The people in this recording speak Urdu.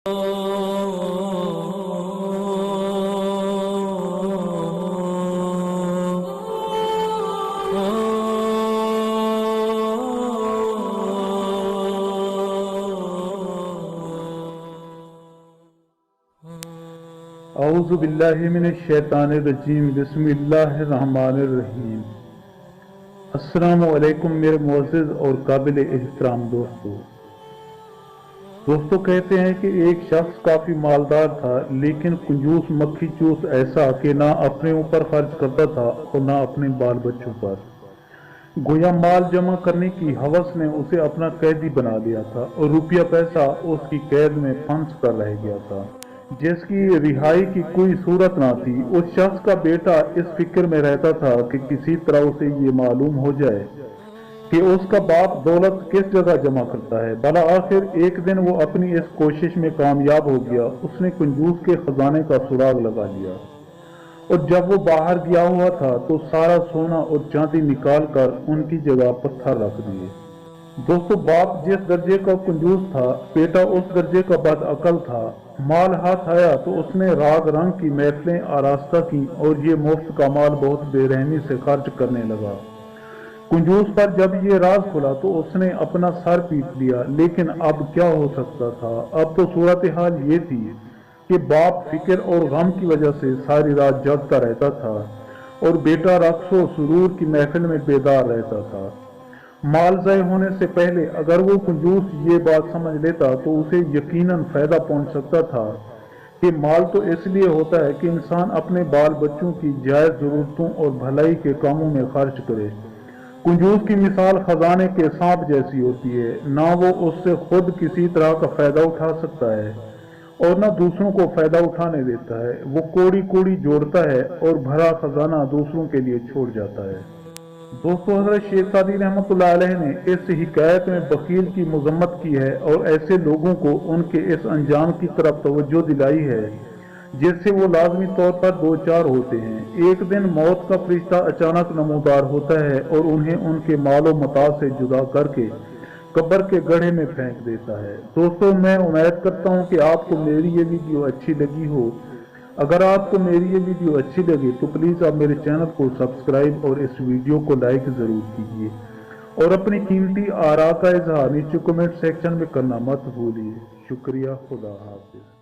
اعوذ باللہ من الشیطان الرجیم بسم اللہ الرحمن الرحیم۔ السلام علیکم میرے معزز اور قابل احترام دوستو کہتے ہیں کہ ایک شخص کافی مالدار تھا لیکن کنجوس مکھی چوس ایسا کہ نہ اپنے اوپر خرچ کرتا تھا اور نہ اپنے بال بچوں پر۔ گویا مال جمع کرنے کی ہوس نے اسے اپنا قیدی بنا لیا تھا اور روپیہ پیسہ اس کی قید میں پھنس کر رہ گیا تھا جس کی رہائی کی کوئی صورت نہ تھی۔ اس شخص کا بیٹا اس فکر میں رہتا تھا کہ کسی طرح اسے یہ معلوم ہو جائے کہ اس کا باپ دولت کس جگہ جمع کرتا ہے۔ بالآخر ایک دن وہ اپنی اس کوشش میں کامیاب ہو گیا۔ اس نے کنجوس کے خزانے کا سراغ لگا لیا اور جب وہ باہر گیا ہوا تھا تو سارا سونا اور چاندی نکال کر ان کی جگہ پتھر رکھ دیے۔ دوستو باپ جس درجے کا کنجوس تھا بیٹا اس درجے کا بد عقل تھا۔ مال ہاتھ آیا تو اس نے راگ رنگ کی محفلیں آراستہ کی اور یہ مفت کا مال بہت بے رحمی سے خرچ کرنے لگا۔ کنجوس پر جب یہ راز کھلا تو اس نے اپنا سر پیٹ لیا، لیکن اب کیا ہو سکتا تھا؟ اب تو صورتحال یہ تھی کہ باپ فکر اور غم کی وجہ سے ساری رات جاگتا رہتا تھا اور بیٹا رقص و سرور کی محفل میں بیدار رہتا تھا۔ مال ضائع ہونے سے پہلے اگر وہ کنجوس یہ بات سمجھ لیتا تو اسے یقیناً فائدہ پہنچ سکتا تھا کہ مال تو اس لیے ہوتا ہے کہ انسان اپنے بال بچوں کی جائز ضرورتوں اور بھلائی کے کاموں میں خرچ کرے۔ کنجوس کی مثال خزانے کے سانپ جیسی ہوتی ہے، نہ وہ اس سے خود کسی طرح کا فائدہ اٹھا سکتا ہے اور نہ دوسروں کو فائدہ اٹھانے دیتا ہے۔ وہ کوڑی کوڑی جوڑتا ہے اور بھرا خزانہ دوسروں کے لیے چھوڑ جاتا ہے۔ دوستو حضرت شیخ سعدی رحمۃ اللہ علیہ نے اس حکایت میں بخیل کی مذمت کی ہے اور ایسے لوگوں کو ان کے اس انجام کی طرف توجہ دلائی ہے جس سے وہ لازمی طور پر دو چار ہوتے ہیں۔ ایک دن موت کا فرشتہ اچانک نمودار ہوتا ہے اور انہیں ان کے مال و متاع سے جدا کر کے قبر کے گڑھے میں پھینک دیتا ہے۔ دوستو میں امید کرتا ہوں کہ آپ کو میری یہ ویڈیو اچھی لگی ہو۔ اگر آپ کو میری یہ ویڈیو اچھی لگے تو پلیز آپ میرے چینل کو سبسکرائب اور اس ویڈیو کو لائک ضرور کیجیے اور اپنی قیمتی آراء کا اظہار نیچے کمنٹ سیکشن میں کرنا مت بھولیے۔ شکریہ، خدا حافظ۔